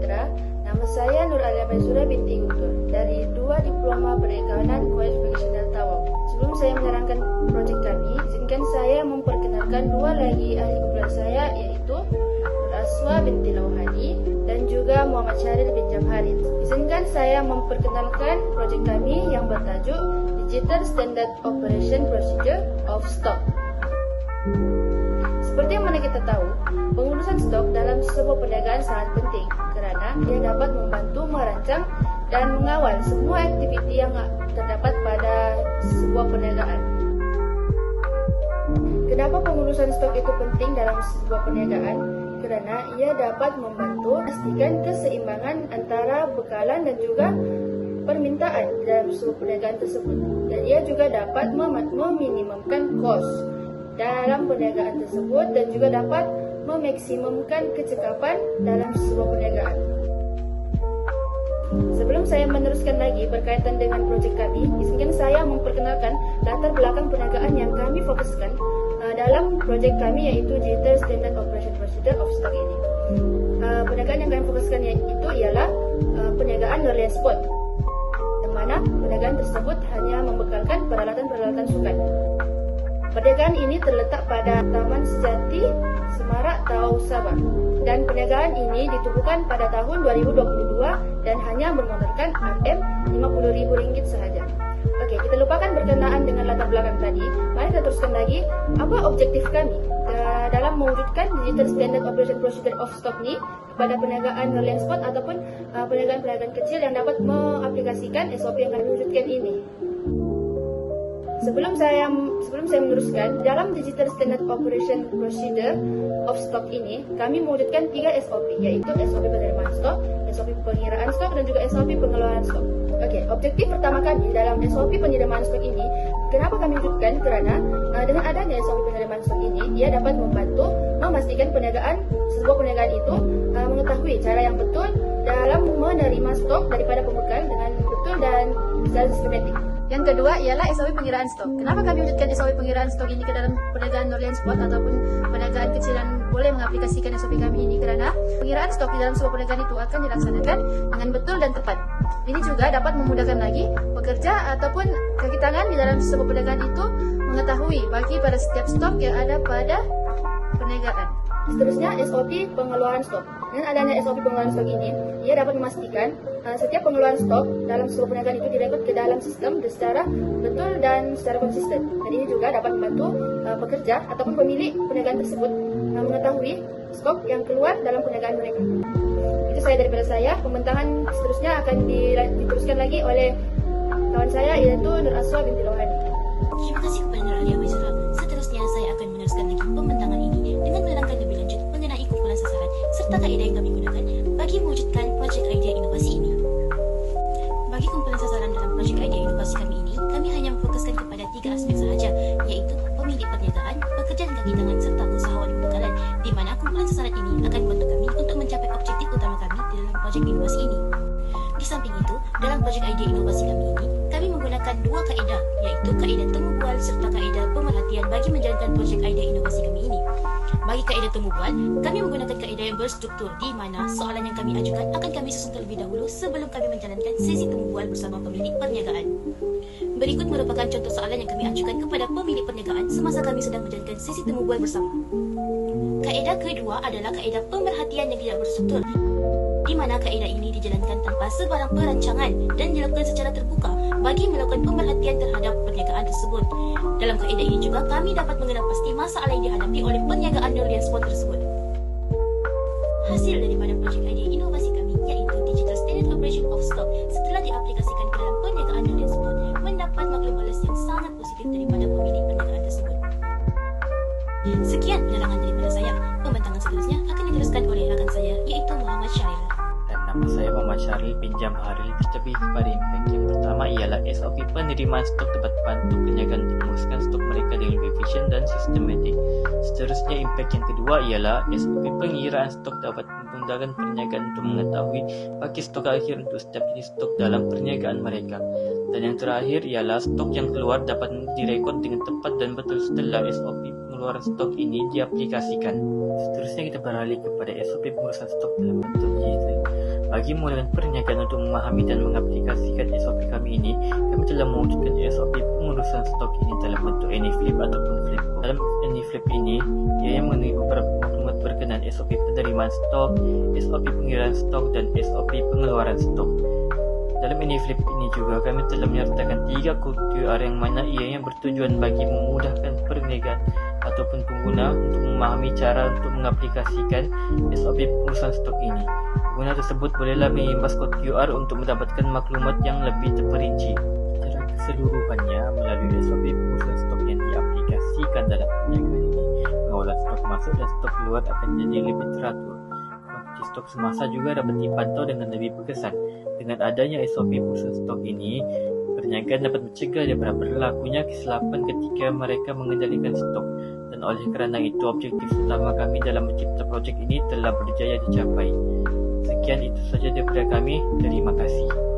sejahtera. Nama saya Nur Alia Maizura binti Guntur dari 2 Diploma Perikanan College Vocational Tawau. Sebelum saya menerangkan proyek kami, izinkan saya memperkenalkan 2 lagi ahli kumpulan saya, yaitu Nur Aswa binti Lauhani dan juga Muhammad Syaril bin Jamharin. Izinkan saya memperkenalkan proyek kami yang bertajuk Digital Standard Operation Procedure of Stock. Seperti yang mana kita tahu, pengurusan stok dalam sebuah perniagaan sangat penting kerana ia dapat membantu merancang dan mengawal semua aktiviti yang terdapat pada sebuah perniagaan. Kenapa pengurusan stok itu penting dalam sebuah perniagaan? Kerana ia dapat membantu memastikan keseimbangan antara bekalan dan juga permintaan dalam sebuah perniagaan tersebut. Dan ia juga dapat meminimumkan kos dalam perniagaan tersebut dan juga dapat memaksimumkan kecekapan dalam sebuah perniagaan. Sebelum saya meneruskan lagi berkaitan dengan projek kami, izinkan saya memperkenalkan latar belakang perniagaan yang kami fokuskan dalam projek kami, yaitu Digital Standard Operation Procedure of Stock ini. Perniagaan yang kami fokuskan itu ialah perniagaan Norland Sport, di mana perniagaan tersebut hanya membekalkan peralatan-peralatan sukan. Perniagaan ini terletak pada Taman Sejati, Semarak, Tawau, Sabah. Dan perniagaan ini ditubuhkan pada tahun 2022 dan hanya bermodalkan RM50.000 sahaja. Okey, kita lupakan berkenaan dengan latar belakang tadi. Mari kita teruskan lagi, apa objektif kami dalam mewujudkan Digital Standard Operation Procedure of Stock ni pada perniagaan Norland Sport ataupun perniagaan-perniagaan kecil yang dapat mengaplikasikan SOP yang kami wujudkan ini. Sebelum saya meneruskan, dalam Digital Standard Operation Procedure of Stock ini, kami mewujudkan 3 SOP, iaitu SOP penerimaan stok, SOP pengiraan stok dan juga SOP pengelolaan stok. Okey, objektif pertama kami dalam SOP penerimaan stok ini, kenapa kami wujudkan? Kerana dengan adanya SOP penerimaan stok ini, ia dapat membantu memastikan sebuah perniagaan itu mengetahui cara yang betul dalam menerima stok daripada pembekal dengan betul dan secara sistematik. Yang kedua ialah SOP pengiraan stok. Kenapa kami wujudkan SOP pengiraan stok ini ke dalam perniagaan Norland Sport ataupun perniagaan kecil yang boleh mengaplikasikan SOP kami ini? Kerana pengiraan stok di dalam sebuah perniagaan itu akan dilaksanakan dengan betul dan tepat. Ini juga dapat memudahkan lagi pekerja ataupun kaki tangan di dalam sebuah perniagaan itu mengetahui bagi pada setiap stok yang ada pada perniagaan. Seterusnya, SOP pengeluaran stok. Dengan adanya SOP pengeluaran stok ini, ia dapat memastikan setiap pengeluaran stok dalam sebuah perniagaan itu direkod ke dalam sistem secara betul dan secara konsisten. Dan ini juga dapat membantu pekerja ataupun pemilik perniagaan tersebut mengetahui stok yang keluar dalam perniagaan mereka. Itu saja daripada saya. Pembentangan seterusnya akan diteruskan lagi oleh kawan saya, iaitu Nur Aswa binti Lauhani. Terima kasih kepada Nur Alia Maizura. Seterusnya saya akan meneruskan lagi pembentangan ini dengan menerangkan lebih lanjut mengenai kumpulan sasaran serta kaedah yang kami gunakan bagi mewujudkan projek idea inovasi ini. Bagi kumpulan sasaran dalam projek idea inovasi kami ini, kami hanya memfokuskan kepada 3 aspek sahaja, iaitu pemilik perniagaan, pekerja dan kaki tangan serta usahawan pembekalan, di mana kumpulan sasaran ini akan membantu kami untuk mencapai objektif utama kami di dalam projek inovasi ini. Di samping itu, dalam projek idea inovasi kami ini, kami menggunakan 2 kaedah, iaitu kaedah temu bual serta kaedah pemerhatian bagi menjalankan projek idea inovasi kami ini. Bagi kaedah temu bual, kami menggunakan kaedah yang berstruktur, di mana soalan yang kami ajukan akan kami susun terlebih dahulu sebelum kami menjalankan sesi temu bual bersama pemilik perniagaan. Berikut merupakan contoh soalan yang kami ajukan kepada pemilik perniagaan semasa kami sedang menjalankan sesi temu bual bersama. Kaedah kedua adalah kaedah pemerhatian yang tidak berstruktur, di mana kaedah ini dijalankan tanpa sebarang perancangan dan dilakukan secara terbuka bagi melakukan pemerhatian terhadap perniagaan tersebut. Dalam kaedah ini juga kami dapat mengenal pasti masalah yang dihadapi oleh perniagaan Norland Sport tersebut. Hasil daripada projek idea inovasi kami, iaitu Digital Standard Operation of Stock, setelah diaplikasikan ke dalam perniagaan Norland Sport, mendapat maklum balas yang sangat positif daripada pemilik perniagaan tersebut. Sekian penerangan daripada saya. Pembentangan seterusnya akan diteruskan oleh rakan saya, iaitu Muhammad Syaril. Nama saya Muhammad Syaril bin Jamharin. Lebih kepada impact yang pertama ialah SOP penerimaan stok dapat bantu perniagaan untuk menguruskan stok mereka dengan lebih efisien dan sistematik. Seterusnya, impact yang kedua ialah SOP pengiraan stok dapat memudahkan perniagaan untuk mengetahui bagi stok akhir untuk setiap jenis stok dalam perniagaan mereka. Dan yang terakhir ialah stok yang keluar dapat direkod dengan tepat dan betul setelah SOP pengeluaran stok ini diaplikasikan. Seterusnya kita beralih kepada SOP pengurusan stok dalam bentuk digital. Bagi memudahkan perniagaan untuk memahami dan mengaplikasikan SOP kami ini, kami telah mewujudkan SOP pengurusan stok ini dalam bentuk AnyFlip ataupun Flipco. Dalam AnyFlip ini, ia mengandungi beberapa maklumat berkenaan SOP penerimaan stok, SOP pengiriman stok, dan SOP pengeluaran stok. Dalam AnyFlip ini juga kami telah menyertakan 3 kod QR yang mana ia bertujuan bagi memudahkan perniagaan ataupun pengguna untuk memahami cara untuk mengaplikasikan SOP pengurusan stok ini. Pengguna tersebut bolehlah mengimbas kod QR untuk mendapatkan maklumat yang lebih terperinci. Secara keseluruhannya, melalui SOP pengurusan stok yang diaplikasikan dalam perniagaan ini, pengawalan stok masuk dan stok keluar akan jadi lebih teratur. Kuantiti stok semasa juga dapat dipantau dengan lebih berkesan. Dengan adanya SOP pengurusan stok ini, perniagaan dapat mencegah daripada berlakunya kesilapan ketika mereka mengendalikan stok. Dan oleh kerana itu, objektif utama kami dalam mencipta projek ini telah berjaya dicapai. Sekian itu saja daripada kami. Terima kasih.